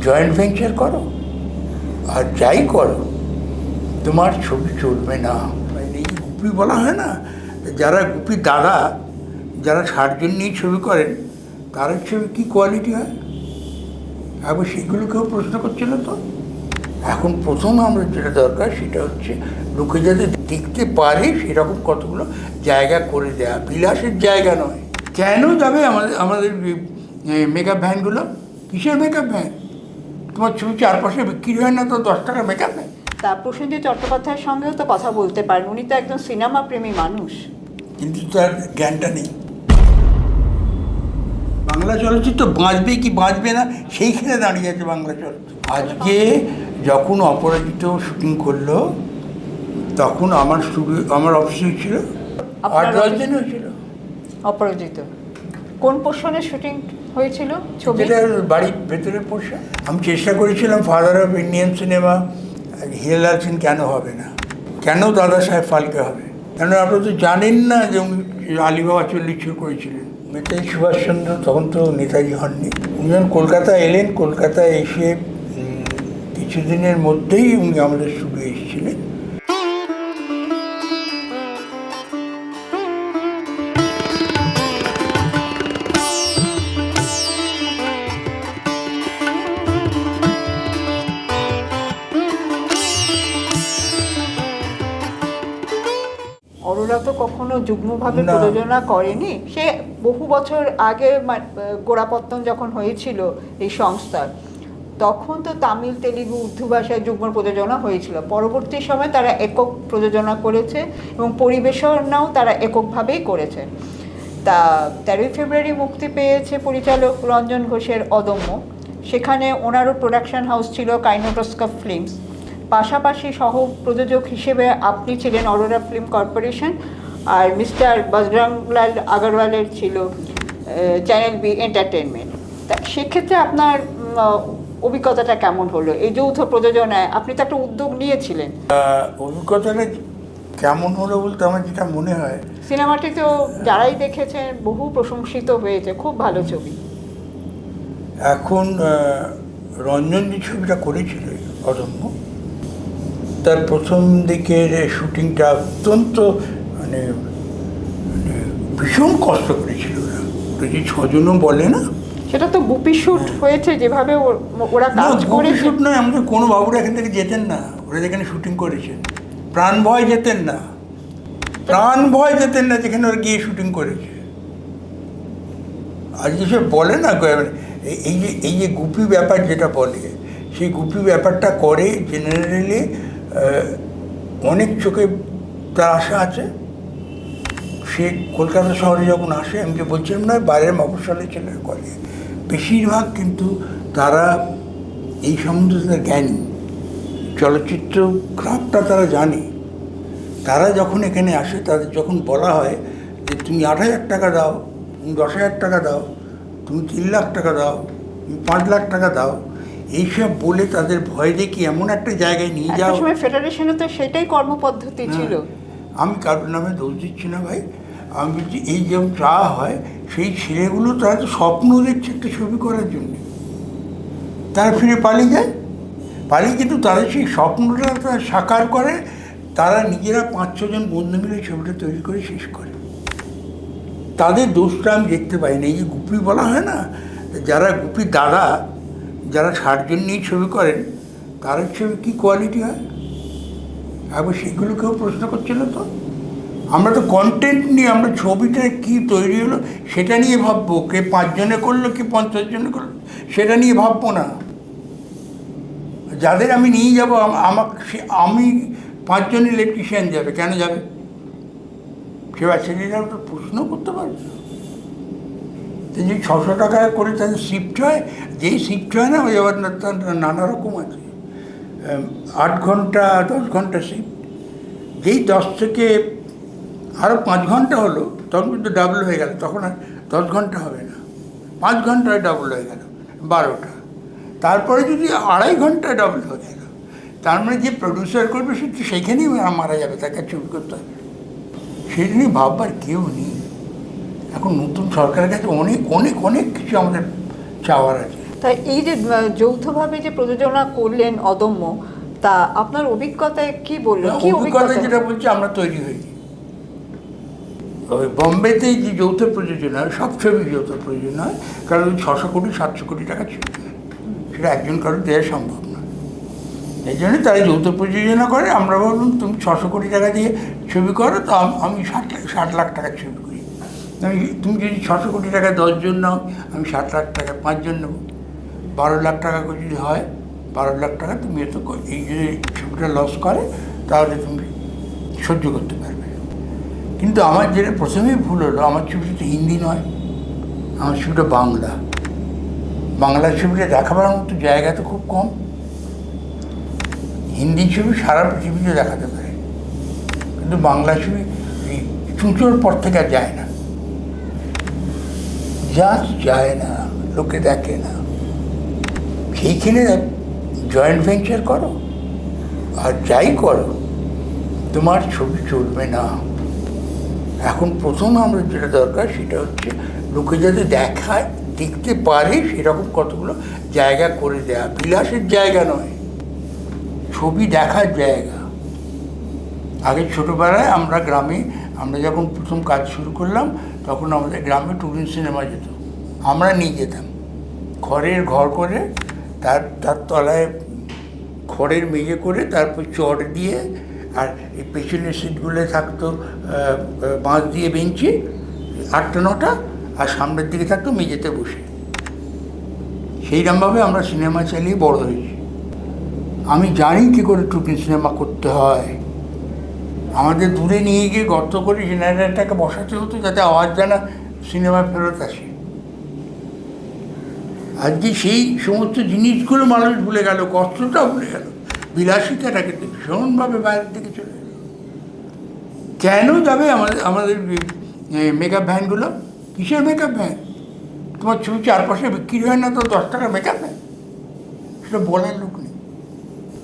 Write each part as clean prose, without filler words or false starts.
Joint venture করো, আর যাই করো তোমার ছবি চলবে না। এই গুপি বলা হয় না, যারা গুপি দাদা, যারা 60 জন নিয়ে ছবি করেন, তার ছবি কী কোয়ালিটি হয়, আবার সেগুলো কেউ প্রশ্ন করছিল তো। এখন প্রথম আমরা যেটা দরকার সেটা হচ্ছে লোকে যাতে দেখতে পারে সেরকম কতগুলো জায়গা করে দেয়া, বিলাসের জায়গা নয়। কেন যাবে আমাদের মেকআপ ভ্যানগুলো? কিসের মেকআপ ভ্যান? তোমার ছবি চারপাশে বিক্রি হয় না তো 10 টাকা মেকআপ ভ্যান? তা প্রসেনজিৎ চট্টোপাধ্যায়ের সঙ্গেও তো কথা বলতে পারেন, উনি তো একদম সিনেমা প্রেমী মানুষ। কিন্তু তার জ্ঞানটা নেই। বাংলা চলচ্চিত্র বাঁচবে কি বাঁচবে না সেইখানে দাঁড়িয়ে আছে বাংলা চলচ্চিত্র। আজকে যখন অপরাজিত শুটিং করলো তখন আমার অফিসে ছিল 8-10 দিন হয়েছিল। অপরাজিত কোন পোর্শনে শুটিং হয়েছিল ছবি? বাড়ির ভেতরে পোর্শন। আমি চেষ্টা করেছিলাম father of Indian cinema Hiralal Sen কেন হবে না, কেন দাদা সাহেব ফালকে হবে, কেন আপনারা তো জানেন না যে উনি আলিবাবা 40 করেছিলেন। নেতাজি সুভাষচন্দ্র তখন তো নেতাজি হননি। উনি যখন কলকাতা এলেন, কলকাতায় এসে কিছুদিনের মধ্যেই উনি আমাদের স্টুডিও এসেছিলেন। অরোরা তো কখনো যুগ্মভাবে প্রযোজনা করেনি, সে বহু বছর আগে গোড়াপত্তন যখন হয়েছিল এই সংস্থার, তখন তো তামিল, তেলেগু, উর্দু ভাষায় যুগ্ম প্রযোজনা হয়েছিল। পরবর্তী সময় তারা একক প্রযোজনা করেছে এবং পরিবেশনাও তারা এককভাবেই করেছে। তা 13 ফেব্রুয়ারি মুক্তি পেয়েছে পরিচালক রঞ্জন ঘোষের অদম্য। সেখানে ওনারও প্রোডাকশন হাউস ছিল কাইনোটোস্কোপ ফিল্মস। পাশাপাশি সহ প্রযোজক হিসেবে আপনি ছিলেন অরোরা ফিল্ম কর্পোরেশন, আর মিস্টার বজরংলাল আগরওয়ালের ছিল চ্যানেল বি এন্টারটেনমেন্ট। তা সেক্ষেত্রে আপনার অভিজ্ঞতাটা কেমন হলো এই যৌথ প্রযোজনায়? আপনি তো একটা উদ্যোগ নিয়েছিলেন। অভিজ্ঞতাটা কেমন হলো বলতে আমার যেটা মনে হয়, সিনেমাটি তো যারাই দেখেছেন বহু প্রশংসিত হয়েছে, খুব ভালো ছবি। এখন রঞ্জন যে ছবিটা করেছিল অদম্য, তার প্রথম দিকের শুটিংটা অত্যন্ত মানে ভীষণ কষ্ট করেছিল ওরা। যদি 6 জনও বলে না, সেটা তো গুপি শুট হয়েছে যেভাবে ওরা কাজ করে। শুট নয়, আমাদের কোনো বাবুরা এখান থেকে যেতেন না। ওরা যেখানে শুটিং করেছেন প্রাণ ভয় যেতেন না, যেখানে ওরা গিয়ে শুটিং করেছে। আর যেসব বলে না এই যে গুপি ব্যাপার যেটা বলে, সেই গুপি ব্যাপারটা করে জেনারেলি অনেক চোখে তার আশা আছে। সে কলকাতা শহরে যখন আসে, আমি যে বলছিলাম না বাইরের মফস্বলের ছেলেরা করে, বেশিরভাগ কিন্তু তারা এই সম্বন্ধে জ্ঞানী, চলচ্চিত্র ক্রাফটটা তারা জানে। তারা যখন এখানে আসে, তাদের যখন বলা হয় যে তুমি 8,000 টাকা দাও, তুমি 10,000 টাকা দাও, তুমি 3 লাখ টাকা দাও, তুমি 5 লাখ টাকা দাও, এইসব বলে তাদের ভয় দেখি এমন একটা জায়গায় নিয়ে যাও। সময় ফেডারেশনে তো সেটাই কর্মপদ্ধতি ছিল। আমি কারোর নামে দোষ দিচ্ছি না ভাই, আমি বলছি এই যেমন চাওয়া হয়, সেই ছেলেগুলো তারা তো স্বপ্ন দেখছে একটা ছবি করার জন্য, তারা ফিরে পালিয়ে যায়। কিন্তু তাদের সেই স্বপ্নটা তারা সাকার করে, তারা নিজেরা 5-6 জন বন্ধু মিলে ছবিটা তৈরি করে শেষ করে। তাদের দোষটা আমি দেখতে পাই না। এই যে গুপি বলা হয় না, যারা গুপি দাদা, যারা 60 জন নিয়ে ছবি করেন, তার ছবি কী কোয়ালিটি হয়, আবার সেগুলো কেউ প্রশ্ন করছিল তো। আমরা তো কন্টেন্ট নিয়ে, আমরা ছবিটা কী তৈরি হলো সেটা নিয়ে ভাববো। কে 5 জনে করলো কি 50 জনে করলো সেটা নিয়ে ভাববো না। যাদের আমি নিয়ে যাবো, আমি 5 জন ইলেকট্রিশিয়ান যাবে, কেন যাবে? সে বাচ্চারা তো প্রশ্ন করতে পারবে। যে 600 টাকা করে তাদের শিফট হয়, যেই শিফট হয় না ওই আবার নানা রকম আছে। 8 ঘন্টা 10 ঘন্টা শিফট, যেই 10 থেকে আরও 5 ঘন্টা হলো তখন কিন্তু ডাবল হয়ে গেল। তখন আর 10 ঘন্টা হবে না, 5 ঘন্টায় ডাবল হয়ে গেল, 12টা। তারপরে যদি 2.5 ঘন্টায় ডাবল হয়ে গেল, তার মানে যে প্রডিউসার করবে সে তো সেইখানেই মারা যাবে, তাকে চুপ করতে হবে। সেটা নিয়ে ভাববার কেউ নেই। এখন নতুন সরকারের কাছে অনেক অনেক অনেক কিছু আমাদের চাওয়ার আছে। তাই এই যে যৌথভাবে যে প্রযোজনা করলেন অদম্য, তা আপনার অভিজ্ঞতায় কি বললেন? কি অভিজ্ঞতা যেটা বলছি, আমরা তৈরি হইনি। ওই বম্বেতে যে যৌথ প্রযোজনা হয়, সব ছবি যৌথ প্রযোজনা হয়, কারণ 600 কোটি 700 কোটি টাকা ছিল, সেটা একজন কারোর দেওয়া সম্ভব না। এই জন্যই তারা যৌথ প্রযোজনা করে। আমরা বললাম তুমি 600 কোটি টাকা দিয়ে ছবি করো, তো আমি 60 লাখ টাকার ছবি করি। তুমি যদি 600 কোটি টাকা 10 জন নাও, আমি 60 লাখ টাকা 5 জন নেবো। 12 লাখ টাকা করে যদি হয়, 12 লাখ টাকা তুমি এত, এই যদি ছবিটা লস করে তাহলে তুমি সহ্য করতে পারবে। কিন্তু আমার যেটা প্রথমেই ভুল হলো, আমার ছবিটা তো হিন্দি নয়, আমার ছবিটা বাংলা। বাংলা ছবিটা দেখাবার মতো জায়গা তো খুব কম। হিন্দি ছবি সারা পৃথিবীতে দেখাতে পারে, কিন্তু বাংলা ছবি এই চুঁচোর পর থেকে আর যায় না, যায় না, লোকে দেখে না। সেইখানে জয়েন্ট ভেঞ্চার করো আর যাই করো, তোমার ছবি চলবে না। এখন প্রথম আমরা যেটা দরকার সেটা হচ্ছে লোকে যাতে দেখতে পারে সেরকম কতগুলো জায়গা করে দেয়া। বিলাসের জায়গা নয়, ছবি দেখার জায়গা। আগে ছোটোবেলায় আমরা গ্রামে, আমরা যখন প্রথম কাজ শুরু করলাম, তখন আমাদের গ্রামে টুরিং সিনেমা যেত, আমরা নিয়ে যেতাম। খড়ের ঘর করে, তার তলায় খড়ের মেঝে করে, তারপর চট দিয়ে, আর এই পেছনের সিটগুলো থাকতো বাঁশ দিয়ে বেঞ্চি 8টা 9টা, আর সামনের দিকে থাকতো মেঝেতে বসে। সেইরকমভাবে আমরা সিনেমা চালিয়ে বড় হয়েছি। আমি জানি কী করে টুকিং সিনেমা করতে হয়। আমাদের দূরে নিয়ে গিয়ে গর্ত করে জেনারেটরটাকে বসাতে হতো, যাতে আওয়াজ জানা সিনেমা ফেরত আসে। আজকে সেই সমস্ত জিনিসগুলো মানুষ ভুলে গেল, কষ্টটা ভুলে গেল, বিলাসিতাটাকে ভীষণভাবে বাইরের দিকে চলে গেল। কেন যাবে আমাদের মেকআপ ভ্যানগুলো? কিসের মেকআপ ভ্যান? তোমার ছবি চারপাশে বিক্রি হয় না তো 10 টাকার মেকআপ ভ্যান? সেটা বলার লোক নেই,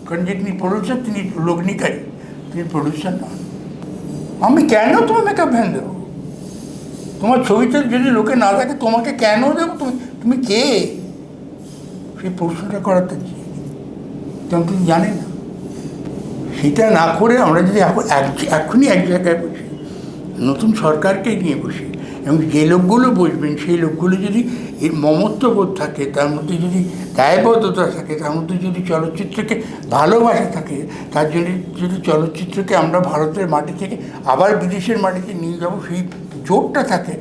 কারণ যে তিনি প্রডিউসার, তিনি লগ্নিকারী, তিনি প্রডিউসার নন। আমি কেন তোমার মেকআপ ভ্যান দেবো? তোমার ছবিতে যদি লোকে না থাকে, তোমাকে কেন দেবো? তুমি কে? সেই প্রশ্নটা করাতে চাই, তেমন তুমি জানে না। সেটা না করে আমরা যদি এখনই এক জায়গায় বসি, নতুন সরকারকে নিয়ে বসি, এবং যে লোকগুলো বসবেন সেই লোকগুলো যদি এর মমত্ববোধ থাকে, তার মধ্যে যদি দায়বদ্ধতা থাকে, তার মধ্যে যদি চলচ্চিত্রকে ভালোবাসা থাকে, তার জন্য যদি চলচ্চিত্রকে আমরা ভারতের মাটি থেকে আবার বিদেশের মাটিতে নিয়ে যাবো, সেই জোরটা থাকে,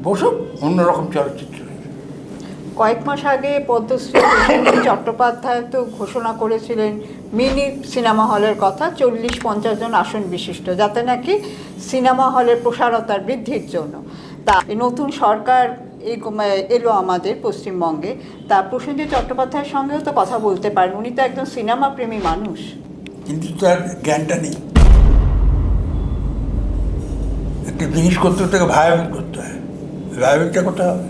বসুক, অন্যরকম চলচ্চিত্র। কয়েক মাস আগে পদ্মশ্রী প্রসেনজিৎ চট্টোপাধ্যায় তো ঘোষণা করেছিলেন মিনি সিনেমা হলের কথা, 40-50 জন আসন বিশিষ্ট, যাতে নাকি সিনেমা হলের প্রসারতার বৃদ্ধির জন্য। তা নতুন সরকার এলো আমাদের পশ্চিমবঙ্গে, তা প্রসেনজিৎ চট্টোপাধ্যায়ের সঙ্গেও তো কথা বলতে পারেন, উনি তো একদম সিনেমা প্রেমী মানুষ। কিন্তু তার জ্ঞানটা নেই। একটা জিনিস করতে তাকে ভায়াবল করতে হয়। ভায়াবলটা করতে হবে।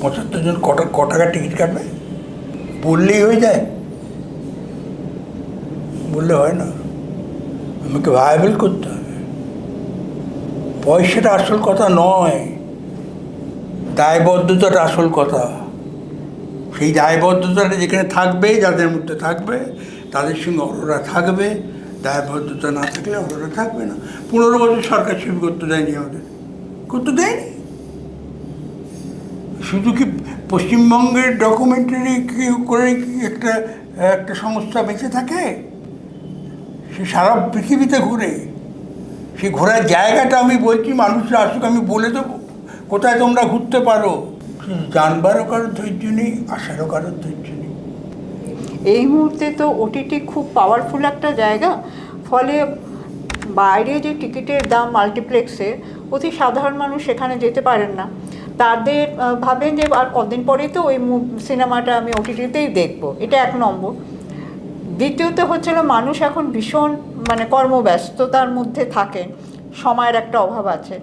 75 জন ক টাকার টিকিট কাটবে? বললেই হয়ে যায়? বললে হয় না, আমাকে ভায়াবল করতে হবে। পয়সাটা আসল কথা নয়, দায়বদ্ধতাটা আসল কথা। সেই দায়বদ্ধতাটা যেখানে থাকবে, যাদের মধ্যে থাকবে, তাদের সঙ্গে অরোরা থাকবে। দায়বদ্ধতা না থাকলে অরোরা থাকবে না। 15 বছর সরকার ছবি করতে দেয়নি, আমাদের করতে দেয়নি। শুধু কি পশ্চিমবঙ্গের ডকুমেন্টারি করে কি একটা সংস্থা বেঁচে থাকে? সে সারা পৃথিবীতে ঘুরে। সেই ঘোরার জায়গাটা আমি বলছি, মানুষরা আসুক, আমি বলে দেবো কোথায় তোমরা ঘুরতে পারো। জানবারও কারোর ধৈর্য নেই, আসারও কারোর ধৈর্য নেই। এই মুহূর্তে তো ওটিটি খুব পাওয়ারফুল একটা জায়গা, ফলে বাইরে যে টিকিটের দাম মাল্টিপ্লেক্সে, অতি সাধারণ মানুষ সেখানে যেতে পারেন না। তাদের ভাবেন যে আর কদিন পরেই তো ওই সিনেমাটা আমি ওটিটিতেই দেখবো, এটা 1 নম্বর। দ্বিতীয়ত হচ্ছিল মানুষ এখন ভীষণ কর্মব্যস্ততার মধ্যে থাকেন, সময়ের একটা অভাব আছে,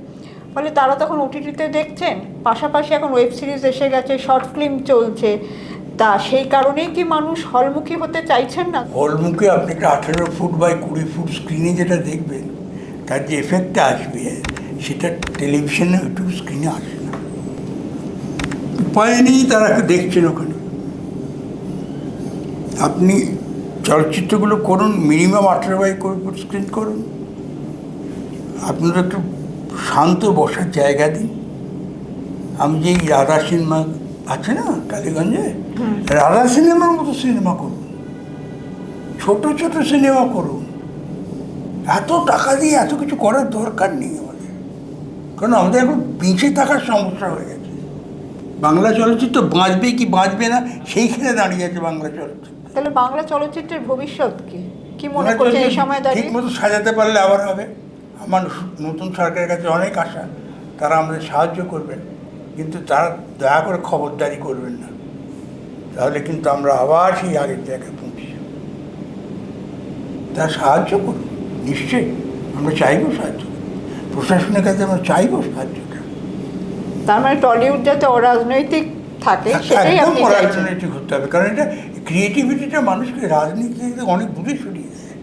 ফলে তারা তখন ওটিটিতে দেখছেন। পাশাপাশি এখন ওয়েব সিরিজ এসে গেছে, শর্ট ফিল্ম চলছে, তা সেই কারণেই কি মানুষ হলমুখী হতে চাইছেন না? হলমুখী আপনি একটা 18 ফুট বাই 20 ফুট স্ক্রিনে যেটা দেখবেন, তার যে এফেক্টটা আসবে, সেটা টেলিভিশনে ইউটিউব স্ক্রিনে আসে না। উপায় নেই, তারা দেখছেন ওখানে। আপনি চলচ্চিত্রগুলো করুন, মিনিমাম 18x স্ক্রিন করুন। আপনারা একটু শান্ত বসার জায়গা দিন। আমি যে এই রাধা সিনেমা আছে না টালিগঞ্জে, রাধা সিনেমার মতো সিনেমা করুন, ছোট ছোট সিনেমা করুন। এত টাকা দিয়ে এত কিছু করার দরকার নেই আমাদের, কারণ আমাদের এখন বেঁচে থাকার সমস্যা হয়ে গেছে। বাংলা চলচ্চিত্র বাঁচবে কি বাঁচবে না সেইখানে দাঁড়িয়ে আছে বাংলা চলচ্চিত্র। তাহলে বাংলা চলচ্চিত্রের ভবিষ্যৎ কি মনে করছেন এই সময় দাঁড়িয়ে? ঠিক মতো সাজাতে পারলে আবার হবে। আমার নতুন সরকারের কাছে অনেক আশা, তারা আমাদের সাহায্য করবেন, কিন্তু তারা দয়া করে খবরদারি করবেন না, তাহলে কিন্তু আমরা আবার সেই আগের জায়গায় পৌঁছে যাব। তারা সাহায্য করুন, নিশ্চয়ই আমরা চাইবো সাহায্য, প্রশাসনের কাছে আমরা চাইবো সাহায্য। তার মানে টলিউড যাতে অরাজনৈতিক থাকে সেটাই একদম আপনি চাইছেন। অরাজনৈতিক হতে হবে, কারণ এটা ক্রিয়েটিভিটিটা মানুষকে রাজনীতি থেকে অনেক দূরে সরিয়ে দেয়।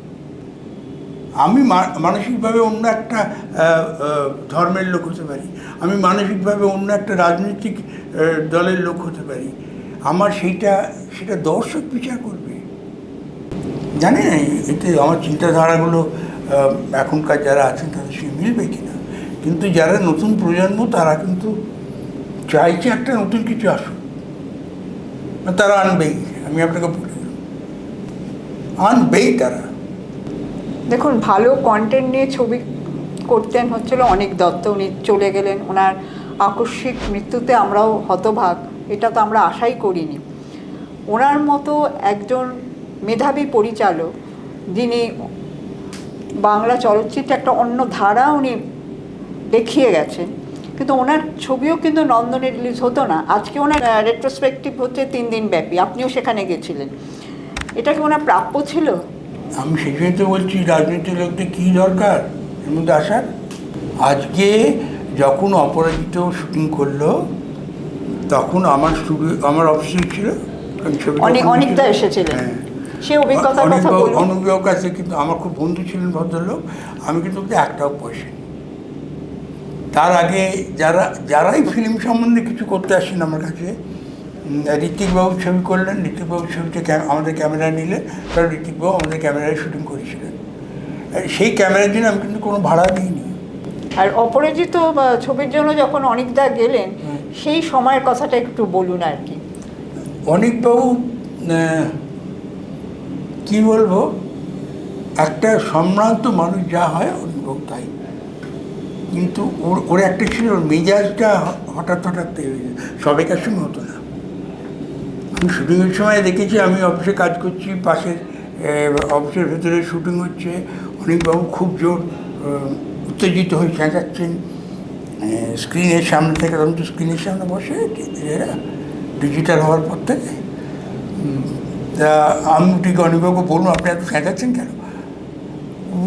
আমি মানসিকভাবে অন্য একটা ধর্মের লোক হতে পারি, আমি মানসিকভাবে অন্য একটা রাজনৈতিক দলের লোক হতে পারি, আমার সেটা দর্শক বিচার করবে। জানি না এতে আমার চিন্তাধারাগুলো এখনকার যারা আছেন তাদের সে মিলবে কিনা, কিন্তু যারা নতুন প্রজন্ম তারা কিন্তু চাইছে একটা নতুন কিছু আসুক, তারা আনবেই। আমি আপনাকে বলে দিলাম, আনবেই তারা। দেখুন, ভালো কন্টেন্ট নিয়ে ছবি করতেন হচ্ছিল অনিক দত্ত, উনি চলে গেলেন। ওনার আকস্মিক মৃত্যুতে আমরাও হতভাগ, এটা তো আমরা আশাই করিনি। ওনার মতো একজন মেধাবী পরিচালক, যিনি বাংলা চলচ্চিত্রে একটা অন্য ধারা উনি দেখিয়ে গেছেন, কিন্তু ওনার ছবিও কিন্তু নন্দনে রিলিজ হতো না। আজকে ওনার রেট্রোস্পেক্টিভ হচ্ছে 3 দিন ব্যাপী, আপনিও সেখানে গেছিলেন। এটা কি ওনার প্রাপ্য ছিল? আমি সেখানে তো বলছি, রাজনীতির লোকদের কী দরকার এর মধ্যে আসার। আজকে যখন অপরাজিত শুটিং করলো তখন আমার অফিসে ছিল, অনেকটা এসেছিলেন, সে অভিজ্ঞতার কথা বলুন। অনুভব কাছে কিন্তু আমার খুব বন্ধু ছিলেন ভদ্রলোক, আমি কিন্তু একটাও পয়সা নিই। তার আগে যারাই ফিল্ম সম্বন্ধে কিছু করতে আসেন আমার কাছে, ঋত্বিকবাবু ছবি করলেন, ঋত্বিকবাবুর ছবিতে আমাদের ক্যামেরা নিলেন, কারণ ঋত্বিকবাবু আমাদের ক্যামেরায় শুটিং করেছিলেন। সেই ক্যামেরার জন্য আমি কিন্তু কোনো ভাড়া নিইনি। আর অপরাজিত ছবির জন্য যখন অনিকদা গেলেন, সেই সময়ের কথাটা একটু বলুন আর কি। অনিকবাবু কী বলবো, একটা সম্ভ্রান্ত মানুষ যা হয় অনিকবাবু তাই, কিন্তু ওর একটা ছিল, ওর মেজাজটা হঠাৎ সবাইকার সঙ্গে হতো না। আমি শুটিংয়ের সময় দেখেছি, আমি অফিসে কাজ করছি, পাশে অফিসের ভেতরে শুটিং হচ্ছে, অনিকবাবু খুব জোর উত্তেজিত হয়ে চেঁচাচ্ছেন স্ক্রিনের সামনে থেকে। তখন তো স্ক্রিনের সামনে বসে এরা ডিজিটাল হওয়ার পর থেকে, তা আমি ঠিক অনিকবাবুকে বলুন, আপনি এত চেঁচাচ্ছেন কেন,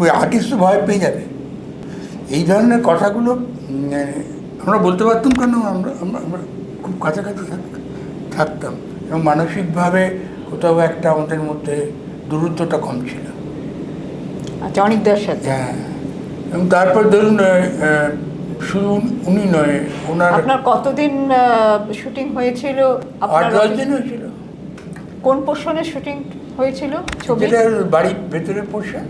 ওই আর্টিস্ট তো ভয় পেয়ে যাবে। এই ধরনের কথাগুলো আমরা বলতে পারতাম কেন, আমরা খুব কাছাকাছি থাকতাম, এবং মানসিকভাবে কোথাও একটা আমাদের মধ্যে দূরত্বটা কম ছিল। আচ্ছা, অনিকদার সাথে। হ্যাঁ, এবং তারপর ধরুন শুধু উনি নয়, আপনার কতদিন শুটিং হয়েছিল? 8-10 দিন হয়েছিল। কোন পোর্শনে শুটিং হয়েছিল ছবি? যেটা বাড়ির ভেতরের পোর্শন,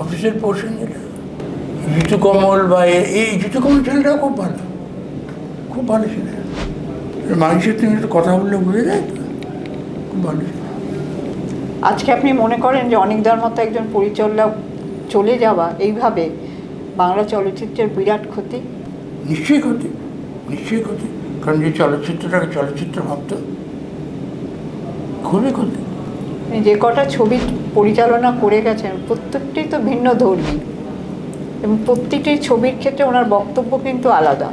অফিসের পোর্শন, যেটা ঋতুকমল বা এই ঋতুকমল ছেলেটাও খুব ভালো, খুব ভালো ছেলে। মানুষের সঙ্গে একটু কথা বললে বুঝে যায়, তো খুব ভালো ছিল। আজকে আপনি মনে করেন যে অনিকদার মতো একজন পরিচালক চলে যাওয়া এইভাবে বাংলা চলচ্চিত্রের বিরাট ক্ষতি? নিশ্চয়ই ক্ষতি, নিশ্চয়ই ক্ষতি, কারণ যে চলচ্চিত্রটাকে চলচ্চিত্র ভাবত, খুবই ক্ষতি। যে কটা ছবি পরিচালনা করে গেছেন প্রত্যেকটি তো ভিন্ন ধর্মী, এবং প্রত্যেকটি ছবির ক্ষেত্রে ওনার বক্তব্য কিন্তু আলাদা।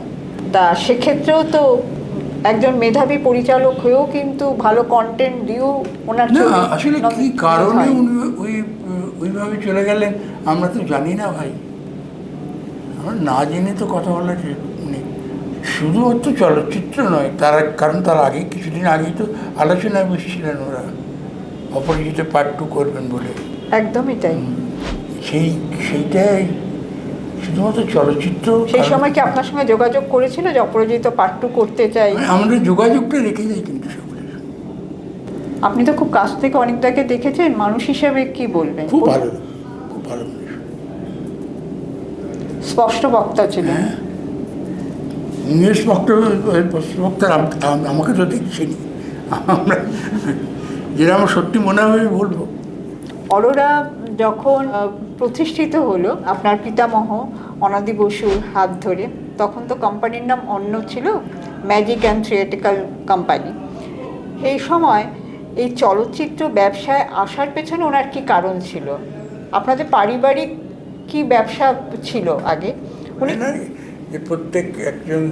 তা সেক্ষেত্রেও তো একজন মেধাবী পরিচালক হয়েও কিন্তু ভালো কন্টেন্ট দিয়েও ওনার না, আসলে কী কারণে উনি ওইভাবে চলে গেলেন আমরা তো জানি না ভাই, আমরা না জেনে তো কথা বলার নেই। শুধুমাত্র চলচ্চিত্র নয়, কারণ তার আগে কিছুদিন আগেই তো আলোচনায় বসছিলেন ওরা অপরাজিত পার্ট 2 করবেন বলে। একদমই তাই। সেইটাই শুধুমাত্র চলচ্চিত্র। সেই সময় কি আপনার সঙ্গে যোগাযোগ করেছিল যে অপরাজিত পার্ট 2 করতে চাই? আমাদের যোগাযোগটা রেখে যায় কিন্তু সকলের, আপনি তো খুব কাছ থেকে অনেকটাকে দেখেছেন, মানুষ হিসেবে কি বলবেন? খুব ভালো, খুব ভালো মানুষ। স্পষ্ট বক্তা ছিলেন। হ্যাঁ, ইংলিশ বক্তা আমাকে তো দেখছেনি, আমরা যেটা আমার সত্যি মনে হবে বলবো। অরোরা যখন প্রতিষ্ঠিত হলো আপনার পিতামহ অনাদি বসুর হাত ধরে, তখন তো কোম্পানির নাম অন্য ছিল, ম্যাজিক অ্যান্ড থিয়েটিক্যাল কোম্পানি। এই সময় এই চলচ্চিত্র ব্যবসায় আসার পেছনে ওনার কি কারণ ছিল? আপনাদের পারিবারিক কি ব্যবসা ছিল আগে? উনি যে প্রত্যেক একজন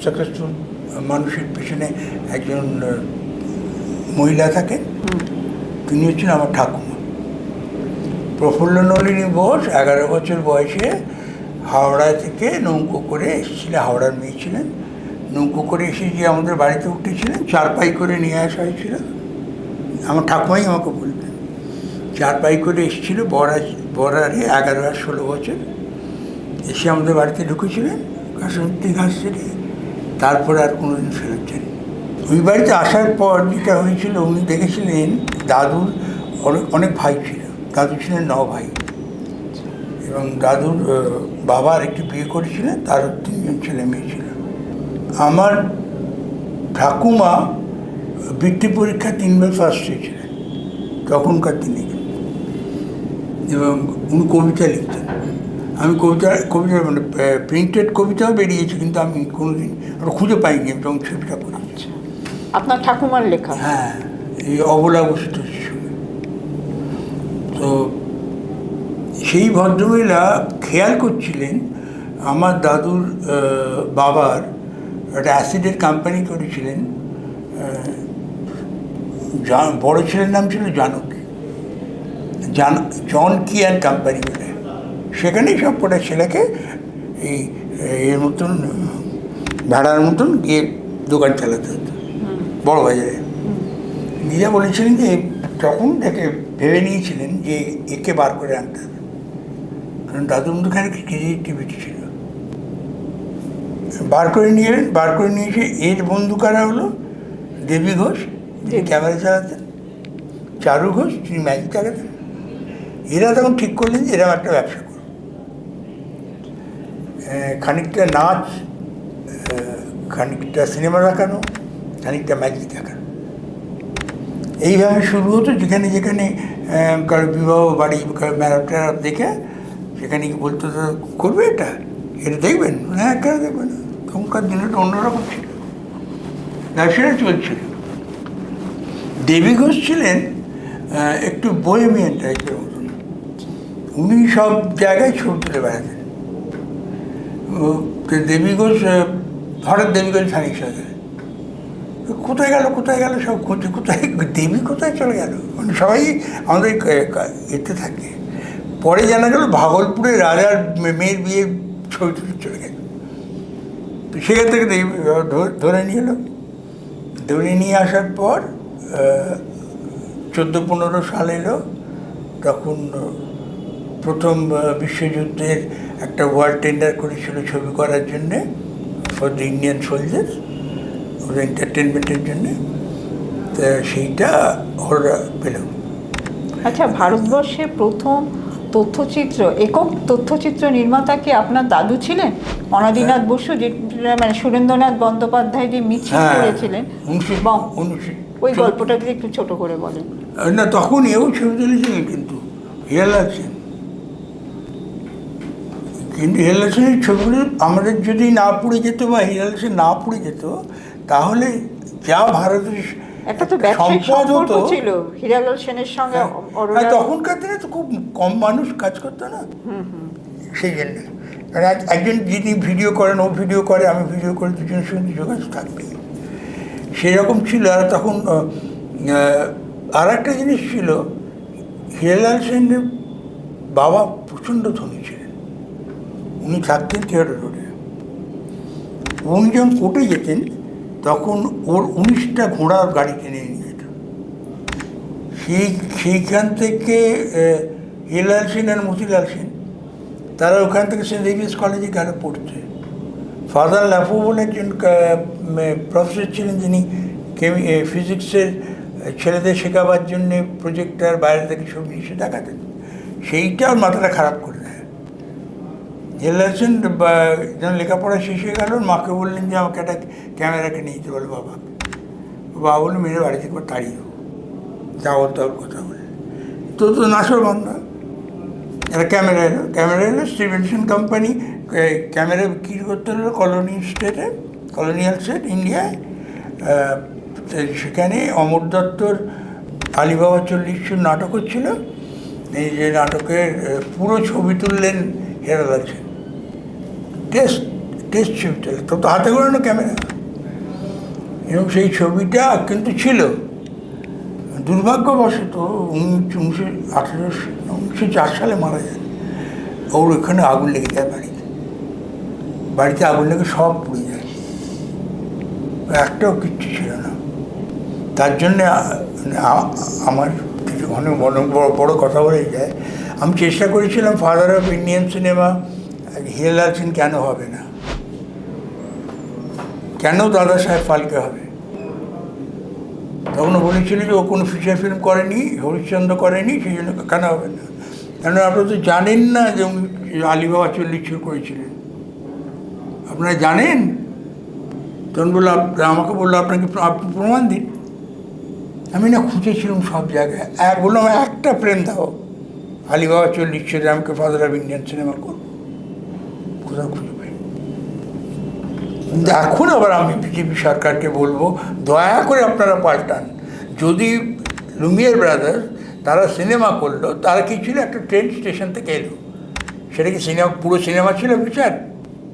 সাকসেসফুল মানুষের পেছনে একজন মহিলা থাকেন, তিনি হচ্ছেন আমার ঠাকুমা প্রফুল্ল নলিনী বোস। 11 বছর বয়সে হাওড়া থেকে নৌকো করে এসেছিলেন, হাওড়ার মেয়ে ছিলেন, নৌকো করে এসে যে আমাদের বাড়িতে উঠেছিলেন, চারপাই করে নিয়ে আসা হয়েছিল। আমার ঠাকুমাই আমাকে বলতেন, চারপাই করে এসেছিল বরারে 11 আর 16 বছর, এসে আমাদের বাড়িতে ঢুকেছিলেন কাশ্মীর ঘাস ছেড়ে, তারপরে আর কোনোদিন ফেরত যান। ওই বাড়িতে আসার পর যেটা হয়েছিল, উনি দেখেছিলেন দাদুর অনেক ভাই ছিল, দাদু ছিলেন 9 ভাই, এবং দাদুর বাবার একটি বিয়ে করেছিলেন, তার 3 জন ছেলে মেয়ে ছিল। আমার ঠাকুমা বৃত্তি পরীক্ষা 3 বার ফার্স্ট হয়েছিলেন তখনকার দিনে, এবং উনি কবিতা লিখতেন। আমি কবিতা মানে প্রিন্টেড কবিতাও বেরিয়েছে, কিন্তু আমি কোনোদিন ওটা খুঁজে পাইনি, এবং ছবিটা করেছি। আপনার ঠাকুমার লেখা? হ্যাঁ, এই অবলা বসিত শিশু। তো সেই ভদ্রমহিলা খেয়াল করছিলেন আমার দাদুর বাবার একটা অ্যাসিডের কোম্পানি করেছিলেন, বড় ছেলের নাম ছিল জানকী, জন কি অ্যান্ড কোম্পানি বলে। সেখানেই সব কটা ছেলেকে এই এর মতন ভাড়ার মতন গিয়ে দোকান চালাতে হতো বড় বাজারে। নিজে বলেছিলেন যে তখন থেকে ভেবে নিয়েছিলেন যে একে বার করে আনতে হবে, কারণ দাদুর মধ্যখানে ক্রিয়েটিভিটি ছিল। বার করে নিয়ে এসে এর বন্ধু কারা হলো দেবী ঘোষ, যিনি ক্যামেরা চালাতেন, চারু ঘোষ, যিনি ম্যাজিক চালাতেন। এরা তখন ঠিক করলেন যে এরকম একটা ব্যবসা করো, খানিকটা নাচ, খানিকটা সিনেমা দেখানো, খানিকটা ম্যাজিক দেখানো। এইভাবে শুরু হতো। যেখানে যেখানে কারো বিবাহ বাড়ি, কারো ম্যারাপ দেখে সেখানে কি বলতো, করবে এটা দেখবেন? হ্যাঁ, কেন দেখবেন? তখনকার দিনটা অন্যরকম ছিল, ব্যবসাটা চলছিল। দেবী ঘোষ ছিলেন একটু বোহেমিয়ান টাইপের মতন, উনি সব জায়গায় ছবি তুলে বেড়াতেন। দেবী ঘোষ হঠাৎ দেবী ঘোষ ফানিক সাথে কোথায় গেল সব খুঁজে, দেবী কোথায় চলে গেল, মানে সবাই আমাদের এতে থাকে। পরে জানা গেল ভাগলপুরে রাজার মেয়ের বিয়ে ছবি তুলে চলে গেল। তো সেখান থেকে ধরে নিয়ে এলো। ধরে নিয়ে আসার পর 14-15 সাল এলো, তখন প্রথম বিশ্বযুদ্ধের একটা ওয়ার্ল্ড টেন্ডার করেছিল ছবি করার জন্যে, ফর দ্য ইন্ডিয়ান সোলজার্স, ওর এন্টারটেনমেন্টের জন্যে। তা সেইটা ওরা পেল। আচ্ছা, ভারতবর্ষে প্রথম তথ্যচিত্র, একক তথ্যচিত্র নির্মাতা কি আপনার দাদু ছিলেন? অনাদিনাথ বসু, যে মানে সুরেন্দ্রনাথ বন্দ্যোপাধ্যায় যে মিছিল করেছিলেন, ওই গল্পটা যদি একটু ছোট করে বলেন। না, তখন এও ছবি তুলেছিলেন, কিন্তু হিরালাল সেন। কিন্তু হিরালাল সেনের ছবিগুলো আমাদের যদি না পড়ে যেত বা হিরালাল সেন না পড়ে যেত, তাহলে যা ভারতের একটা তো ব্যবসায়িক সম্পর্ক ছিল হিরালাল সেনের সঙ্গে। তখনকার দিনে তো খুব কম মানুষ কাজ করতো না, সেই জন্য। মানে একজন যিনি ভিডিও করেন, ও ভিডিও করে, আমি ভিডিও করি, দুজনের সঙ্গে যোগাযোগ থাকবে, সেরকম ছিল। আর তখন আর একটা জিনিস ছিল, হিরালাল সেনের বাবা প্রচণ্ড ধনী ছিলেন। উনি থাকতেন থিয়েটার রোডে। উনি যখন কোর্টে যেতেন তখন ওর 19টা ঘোড়ার গাড়ি কিনে নিয়ে যেত। সেইখান থেকে হিরালাল সেন আর মতিলাল সেন তারা ওখান থেকে সেন্ট জেভিয়ার্স কলেজে গেল পড়তে। ফাদার লাফো বলে একজন প্রফেসর ছিলেন, যিনি ফিজিক্সের ছেলেদের শেখাবার জন্যে প্রজেক্টর বাইরে থেকে ছবি এসে দেখাতেন, সেইটা ওর মাথাটা খারাপ করে দেয়। হেলালসেন যখন লেখাপড়া শেষ হয়ে গেল, মাকে বললেন যে আমাকে একটা ক্যামেরাকে নিয়ে যেতে বলো বাবা। বাবা বললো মেরে বাড়ি থেকে তাড়িয়ে দেবো, যাও তোর কথা বলে। তো নাসর বান্ধা একটা ক্যামেরা এলো স্টিভেনসন কোম্পানি ক্যামেরা বিক্রি করতে হলো কলোনিয়াল স্টেট ইন্ডিয়ায়। সেখানে অমর দত্তর আলিবাবা 40 নাটক হচ্ছিল। এই যে নাটকের পুরো ছবি তুললেন হেলাল সেন, টেস্ট ছবি তুললেন, তখন তো হাতে গোড়ানো ক্যামেরা। এবং সেই ছবিটা কিন্তু ছিল, দুর্ভাগ্যবশত 1904 সালে মারা যান। ওর ওখানে আগুন লেগে যায়, বাড়িতে আগুন লেগে সব পুড়ে যায়, একটাও কিচ্ছু ছিল না। তার জন্যে আমার কিছু অনেক বড় কথা বলে যায়। আমি চেষ্টা করেছিলাম father of Indian cinema Hilal Sen কেন হবে না, কেন দাদা সাহেব ফালকে হবে। তখন বলেছিল যে ও কোনো ফিচার ফিল্ম করেনি, হরিশ্চন্দ্র করেনি, সেই জন্য কেন হবে না। কেন আপনারা তো জানেন না যে উনি আলিবাবা 40 করেছিলেন, আপনারা জানেন? তখন বললো, আমাকে বললো আপনাকে আপনি প্রমাণ দিন। আমি না খুঁজেছিলাম সব জায়গায়, বললাম একটা প্রেম দাও আলিবাবা 40 আমাকে ফাদার অফ ইন্ডিয়ান সিনেমা করবো, কোথাও খুঁজে পাই। এখন আবার আমি বিজেপি সরকারকে বলবো, দয়া করে আপনারা পাল্টান। যদি লুমিয়ার ব্রাদার্স তারা সিনেমা করলো, তারা কি ছিল, একটা ট্রেন স্টেশন থেকে এলো, সেটা কি সিনেমা, পুরো সিনেমা ছিল বিচার?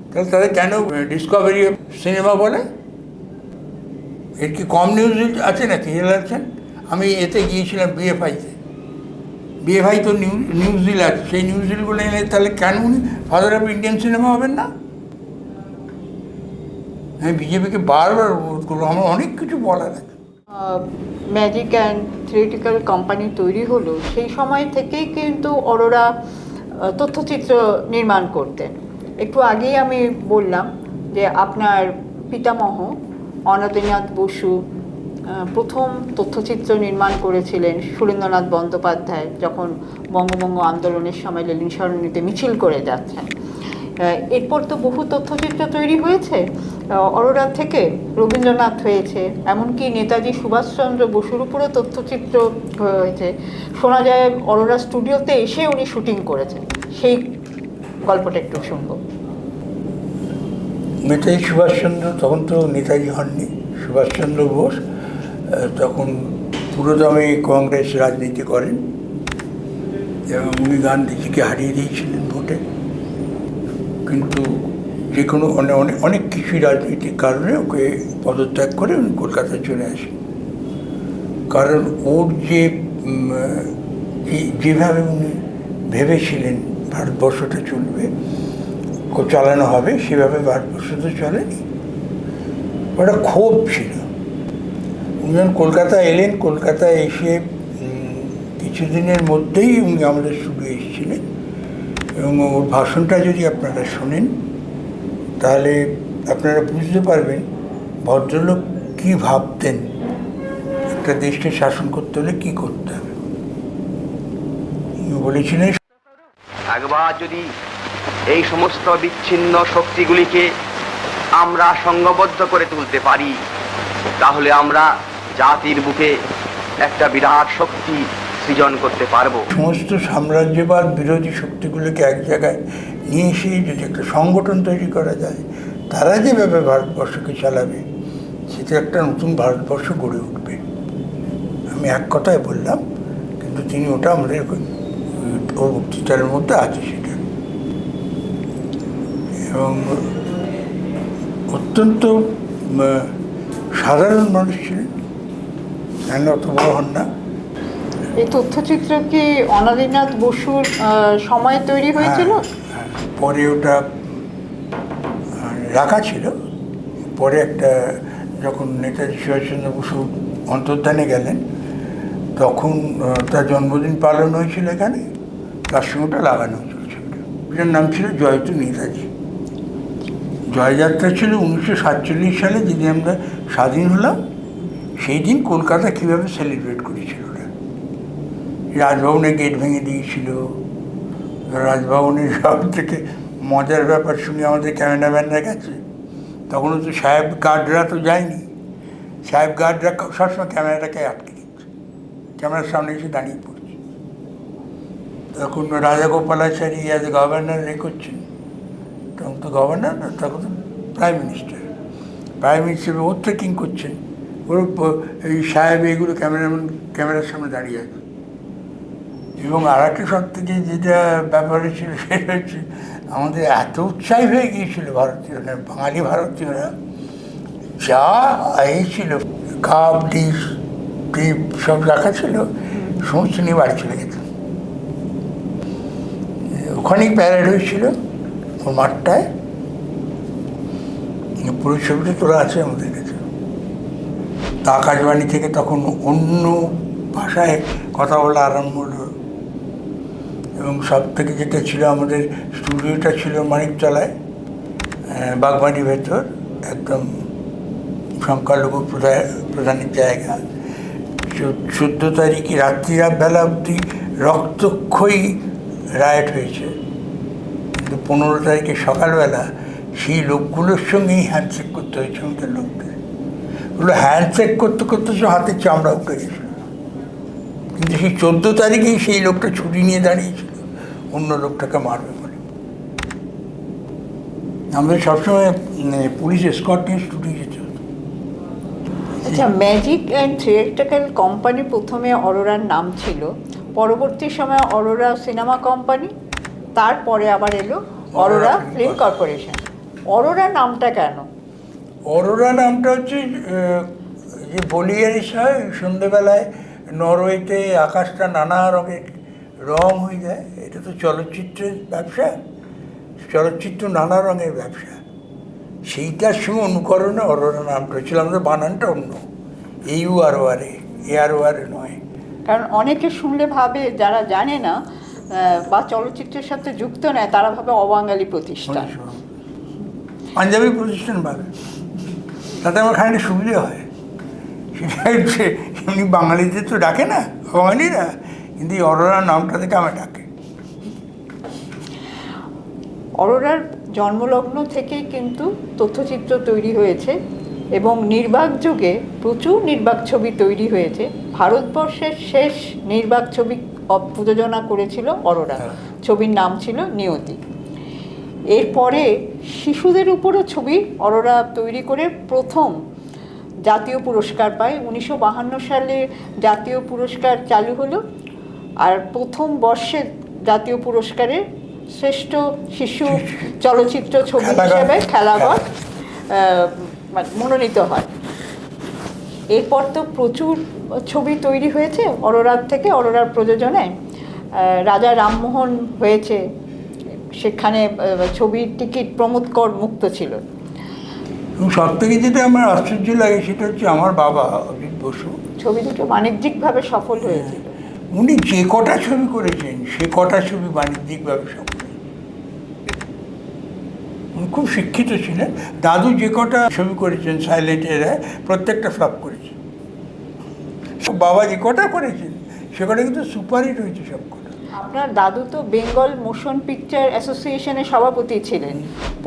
তাহলে তাদের কেন ডিসকভারি সিনেমা বলে? এর কি কম নিউজ আছে নাকি? হেলাল সেন, আমি এতে গিয়েছিলাম বিএফআই তো নিউজ ডিল আছে, সেই নিউজ ডিলগুলো এনে তাহলে কেন উনি ফাদার অফ ইন্ডিয়ান সিনেমা হবেন না? আমি বিজেপিকে বারবার অনুরোধ করবো, আমার অনেক কিছু বলার আছে। ম্যাজিক অ্যান্ড থিয়েটিক্যাল কোম্পানি তৈরি হলো, সেই সময় থেকেই কিন্তু অরোরা তথ্যচিত্র নির্মাণ করতেন। একটু আগেই আমি বললাম যে আপনার পিতামহ অনাদিনাথ বসু প্রথম তথ্যচিত্র নির্মাণ করেছিলেন সুরেন্দ্রনাথ বন্দ্যোপাধ্যায় যখন বঙ্গভঙ্গ আন্দোলনের সময় লেনিন সরণিতে মিছিল করে যাচ্ছেন। এরপর তো বহু তথ্যচিত্র তৈরি হয়েছে অরোরা থেকে, রবীন্দ্রনাথ হয়েছে, এমনকি নেতাজি সুভাষচন্দ্র বসুর উপরও তথ্যচিত্র হয়েছে। শোনা যায় অরোরা স্টুডিওতে এসে উনি শুটিং করেছেন, সেই গল্পটা একটু শুনবো। নেতাজি সুভাষচন্দ্র তখন তো নেতাজি হননি, সুভাষচন্দ্র বোস তখন পুরোদমে কংগ্রেস রাজনীতি করেন এবং উনি গান্ধীজিকে হারিয়ে দিয়েছিলেন ভোটে। কিন্তু যে কোনো অনেক কিছুই রাজনৈতিক কারণে ওকে পদত্যাগ করে উনি কলকাতায় চলে আসেন। কারণ ওর যেভাবে উনি ভেবেছিলেন ভারতবর্ষটা চলবে, চালানো হবে, সেভাবে ভারতবর্ষ তো চলেনি। ওটা ক্ষোভ ছিল। উনি যখন কলকাতায় এলেন, কলকাতায় এসে কিছুদিনের মধ্যেই উনি আমাদের স্টুডিও এসেছিলেন এবং ওর ভাষণটা যদি আপনারা শোনেন তাহলে আপনারা বুঝতে পারবেন ভদ্রলোক কী ভাবতেন, একটা দেশকে শাসন করতে হলে কী করতে হবে। উনি বলেছিলেন, একবার যদি এই সমস্ত বিচ্ছিন্ন শক্তিগুলিকে আমরা সংঘবদ্ধ করে তুলতে পারি, তাহলে আমরা জাতির বুকে একটা বিরাট শক্তি সৃজন করতে পারবো। সমস্ত সাম্রাজ্যবাদ বিরোধী শক্তিগুলোকে এক জায়গায় নিয়ে এসে যদি একটা সংগঠন তৈরি করা যায়, তারা যেভাবে ভারতবর্ষকে চালাবে, সেটা একটা নতুন ভারতবর্ষ গড়ে উঠবে। আমি এক কথায় বললাম, কিন্তু তিনি ওটা আমাদের ওর বক্তৃতার মধ্যে আছে সেটা। এবং অত্যন্ত সাধারণ মানুষ ছিলেন, অত বড় হন না। এই তথ্যচিত্র কি অনাদিনাথ বসুর সময় তৈরি হয়েছিল? হ্যাঁ, পরে ওটা রাখা ছিল। পরে একটা যখন নেতাজি সুভাষচন্দ্র বসু অন্তর্ধানে গেলেন, তখন তার জন্মদিন পালন হয়েছিল এখানে, তার সঙ্গে ওটা লাগানো হয়েছিল ছবিটা। ওটার নাম ছিল জয়তু নেতাজি। জয়যাত্রা ছিল 1947 সালে, যেদিন আমরা স্বাধীন হলাম, সেই দিন কলকাতা কীভাবে সেলিব্রেট করেছিল ওরা। রাজভবনের গেট ভেঙে দিয়েছিল। রাজভবনের সব থেকে মজার ব্যাপার শুনে আমাদের ক্যামেরাম্যানরা গেছে, তখনও তো সাহেব গার্ডরা তো যায়নি, সাহেব গার্ডরা সবসময় ক্যামেরাটাকে আটকে দিচ্ছে, ক্যামেরার সামনে এসে দাঁড়িয়ে পড়ছে। তখন রাজাগোপালাচারী অ্যাজ গভর্নর করছেন, তখন তো গভর্নর না, তখন তো প্রাইম মিনিস্টার ওর ট্রেকিং করছেন, ওর এই সাহেব এইগুলো ক্যামেরার সামনে দাঁড়িয়ে আছে। এবং আর একটা সব থেকে যেটা ব্যাপার ছিল সেটা হচ্ছে আমাদের এত উৎসাহী হয়ে গিয়েছিল ভারতীয়রা, বাঙালি ভারতীয়রা, যা এই ছিল কাপ ডিশ টিপ সব রাখা ছিল, সমস্ত নিয়ে বাড়ি চলে গেছে। ওখানেই প্যারেড হয়েছিল ওর মাঠটায়, পুরো ছবিটা তোলা আছে আমাদের কাছে। আকাশবাণী থেকে তখন অন্য ভাষায় কথা বলা আরম্ভ হলো। এবং সব থেকে যেটা ছিল, আমাদের স্টুডিওটা ছিল মানিকতলায়, বাগবাড়ির ভেতর, একদম সংখ্যালঘু প্রধানের জায়গা। 14 তারিখে রাত্রিবেলা অবধি রক্তক্ষয়ী রাইট হয়েছে, কিন্তু 15 তারিখে সকালবেলা সেই লোকগুলোর সঙ্গেই হ্যান্ডশেক করতে হয়েছে আমাদের লোকদের। ওগুলো হ্যান্ডশেক করতে করতে সব হাতের চামড়া উঠে গেছিল, কিন্তু সেই 14 তারিখেই সেই লোকটা ছুটি নিয়ে দাঁড়িয়েছিল অন্য লোকটাকে মারবে বলে। আমাদের সবসময় পুলিশ এসকর্ট নিয়ে ছুটি যেতে হতো। আচ্ছা, ম্যাজিক অ্যান্ড থিয়েটারক্যাল কোম্পানি প্রথমে অরোরার নাম ছিল, পরবর্তী সময় অরোরা সিনেমা কোম্পানি, তারপরে আবার এলো অরোরা ফিল্ম কর্পোরেশন। অরোরা নামটা কেন? অরোরা নামটা হচ্ছে যে বলিয়ারিস হয়, সন্ধেবেলায় নরওয়েতে আকাশটা নানা রঙের রং হয়ে যায়, এটা তো চলচ্চিত্রের ব্যবসা, চলচ্চিত্র নানা রঙের ব্যবসা, সেইটার সঙ্গে অনুকরণে অরোরা নামটা হচ্ছিল। আমাদের বানানটা অন্য, AURORA নয়। কারণ অনেকে শুনলে ভাবে, যারা জানে না বা চলচ্চিত্রের সাথে যুক্ত নয়, তারা ভাবে অবাঙালি প্রতিষ্ঠান, পাঞ্জাবি প্রতিষ্ঠান ভাবে। তাতে আমার খানিকটা সুবিধে হয়, সেটা হচ্ছে এমনি বাঙালিদের তো ডাকে না বাঙালিরা, কিন্তু এই অরোরা নামটা থেকে আমার ডাকে। অরোরার জন্মলগ্ন থেকেই কিন্তু তথ্যচিত্র তৈরি হয়েছে এবং নির্বাক যুগে প্রচুর নির্বাক ছবি তৈরি হয়েছে। ভারতবর্ষের শেষ নির্বাক ছবি প্রযোজনা করেছিল অরোরা, ছবির নাম ছিল নিয়তি। এরপরে শিশুদের উপরও ছবি অরোরা তৈরি করে প্রথম জাতীয় পুরস্কার পায়। 1952 সালে জাতীয় পুরস্কার চালু হলো, আর প্রথম বর্ষে জাতীয় পুরস্কারে শ্রেষ্ঠ শিশু চলচ্চিত্র ছবি হিসেবে খেলাঘর মনোনীত হয়। এরপর তো প্রচুর ছবি তৈরি হয়েছে অরোরার থেকে, অরোরার প্রযোজনায়। রাজা রামমোহন হয়েছে, সেখানে ছবির টিকিট প্রমোদ কর মুক্ত ছিল। এবং সব থেকে যেটা আমার আশ্চর্য লাগে সেটা হচ্ছে আমার বাবা অজিত বসু, ছবি দুটো বাণিজ্যিকভাবে সফল হয়েছিল। উনি যে কটা ছবি করেছেন সে কটা ছবি বাণিজ্যিকভাবে সফল। উনি খুব শিক্ষিত ছিলেন। দাদু যে কটা ছবি করেছেন সাইলেন্ট এরা, প্রত্যেকটা ফ্লপ করেছে। বাবা যে কটা করেছেন সে কটা কিন্তু সুপারহিট হয়েছে সব কটা। আপনার দাদু তো বেঙ্গল মোশন পিকচার অ্যাসোসিয়েশনের সভাপতি ছিলেন,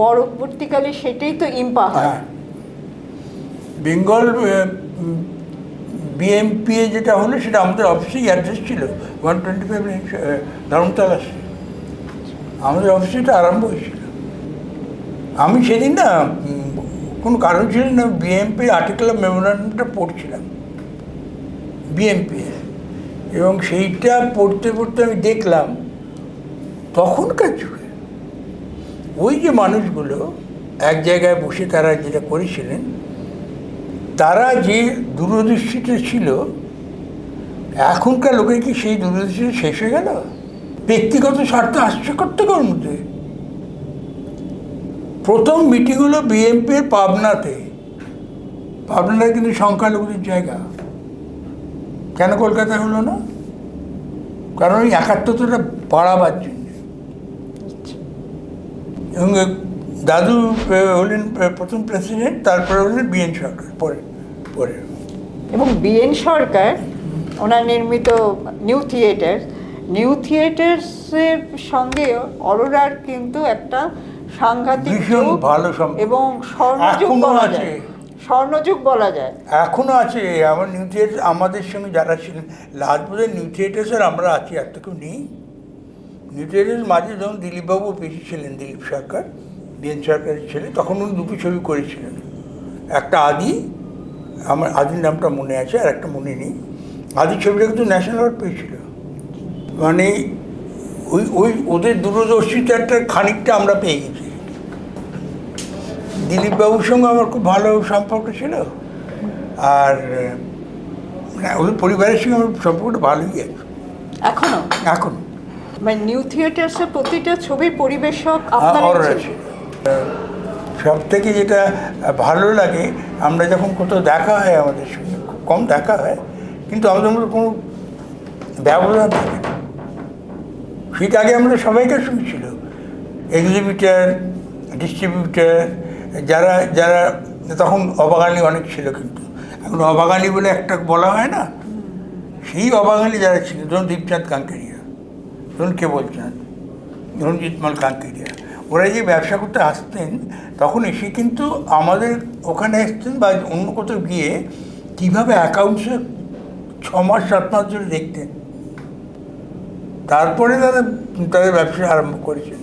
পরবর্তীকালে সেটাই তো ইম্পা হয়। হ্যাঁ, বেঙ্গল BMPA যেটা হলো সেটা আমাদের অফিসেই অ্যাড্রেস ছিল 125 ধর্মতলা স্ট্রিট। আমাদের অফিসে এটা আরম্ভ হয়েছিল। আমি সেদিন না কোনো কারণ ছিল না, BMP আর্টিকেল অফ মেমোরান্ডামটা পড়ছিলাম BMPA, এবং সেইটা পড়তে পড়তে আমি দেখলাম তখনকার যুগে ওই যে মানুষগুলো এক জায়গায় বসে তারা যেটা করেছিলেন, তারা যে দূরদৃষ্টিতে ছিল, এখনকার লোকের কি সেই দূরদৃষ্টি শেষ হয়ে গেল? ব্যক্তিগত স্বার্থ আসছে প্রত্যেকের মধ্যে। প্রথম মিটিং হলো BMPর পাবনাতে। পাবনাটা কিন্তু সংখ্যালঘুদের জায়গা, কেন কলকাতা হলো না? কারণ ওই একাত্মতাটা বাড়াবার জন্য। এবং দাদু হলেন প্রথম প্রেসিডেন্ট, তারপরে হলেন BN সরকার পরে পরে। এবং বিএন সরকার ওনার নির্মিত নিউ থিয়েটার্সের সঙ্গে অরোরার কিন্তু একটা সাংঘাতিক ভীষণ যুগ ভালো সম্পর্ক। এবং স্বর্ণযুগ এখনো বলা আছে। যায়, স্বর্ণযুগ বলা যায়। এখনো আছে আমার নিউ থিয়েটার, আমাদের সঙ্গে যারা ছিলেন লালপুরের নিউ থিয়েটার্সের আমরা আছি, আর তো কেউ নেই। নিউ থিয়েটার্স মাঝে যখন দিলীপবাবু বেশি ছিলেন, দিলীপ সরকার বিএন সরকারের ছেলে, তখন উনি দুটো ছবি করেছিলেন। একটা আদি, আমার আদির নামটা মনে আছে, আর একটা মনে নেই। আদি ছবিটা কিন্তু ন্যাশনাল অ্যাওয়ার্ড পেয়েছিল। মানে ওই ওদের দূরদর্শিতার খানিকটা আমরা পেয়ে গেছি। দিলীপবাবুর সঙ্গে আমার খুব ভালো সম্পর্ক ছিল, আর ওদের পরিবারের সঙ্গে আমার সম্পর্কটা ভালোই আছে এখনো এখন। মানে নিউ থিয়েটার্সের প্রতিটা ছবির পরিবেশক অরোরা আপনারা ছিল। সব থেকে যেটা ভালো লাগে, আমরা যখন কোথাও দেখা হয় আমাদের সঙ্গে, খুব কম দেখা হয়, কিন্তু আমাদের মধ্যে কোনো ব্যবধান থাকে না। সেটা আগে আমরা সবাইকার সঙ্গে ছিল, এক্সিবিটার, ডিস্ট্রিবিউটার, যারা যারা তখন অবাঙালি অনেক ছিল, কিন্তু এখন অবাঙালি বলে একটা বলা হয় না, সেই অবাঙালি যারা ছিল, ধরুন দীপচাঁদ কাঙ্কেরিয়া, ধরুন কেবলচাঁদ, ধরুন জিতমাল কাঙ্কেরিয়া, ওরা যে ব্যবসা করতে আসতেন, তখন এসে কিন্তু আমাদের ওখানে আসতেন বা অন্য কোথাও গিয়ে কীভাবে অ্যাকাউন্টসে 6 মাস 7 মাস ধরে দেখতেন, তারপরে তাদের ব্যবসা আরম্ভ করেছেন।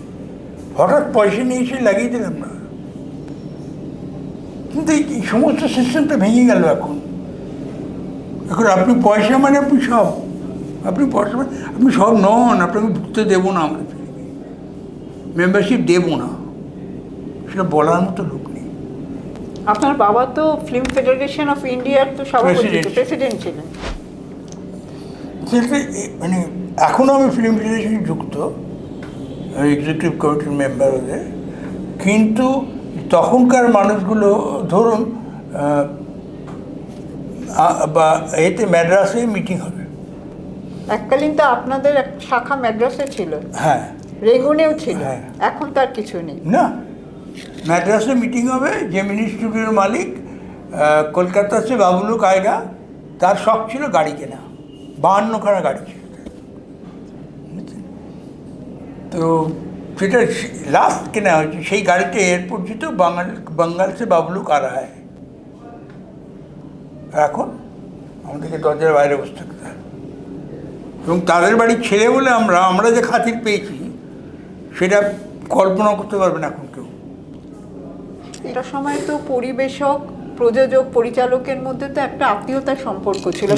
হঠাৎ পয়সা নিয়ে এসে লাগিয়ে দিলাম না, কিন্তু এই সমস্ত সিস্টেমটা ভেঙে গেল। এখন আপনি পয়সা মানে আপনি সব, আপনি পয়সা মানে আপনি সব নন, আপনাকে ঢুকতে দেবো না, আমরা মেম্বারশিপ দেবো না, সেটা বলার মতো লোক নেই। আপনার বাবা তো ফিল্ম ফেডারেশন অফ ইন্ডিয়ার তো সভাপতি, প্রেসিডেন্ট ছিলেন। সেটা মানে এখনও আমি ফিল্ম ফেডারেশনে যুক্ত, এক্সিকিউটিভ কমিটির মেম্বার ওদের, কিন্তু তখনকার মানুষগুলো ধরুন বা এতে ম্যাড্রাসে মিটিং হবে। এককালীন তো আপনাদের এক শাখা ম্যাড্রাসে ছিল, হ্যাঁ, রেঙ্গুনেও ছিল, হ্যাঁ। এখন তার কিছু নেই। না, ম্যাড্রাসে মিটিং হবে। জেমিনি স্টুডিওর মালিক কলকাতা সে বাবুলু কায়গা, তার শখ ছিল গাড়ি কেনা, 52খানা গাড়ি ছিল। তো সেটা লাস্ট কেনা হয়েছে, সেই গাড়িটা এয়ারপোর্ট যেত বাঙ্গাল সে বাবলু কারা হয়। এখন আমাদেরকে দরজার বাইরে বসে থাকতে হয়, এবং তাদের বাড়ির ছেলে বলে আমরা যে খাতির পেয়েছি সেটা কল্পনা করতে পারবেন এখন কেউ। একটা সময় তো পরিবেশক, প্রযোজক, পরিচালকের মধ্যে তো একটা আত্মীয়তার সম্পর্ক ছিল।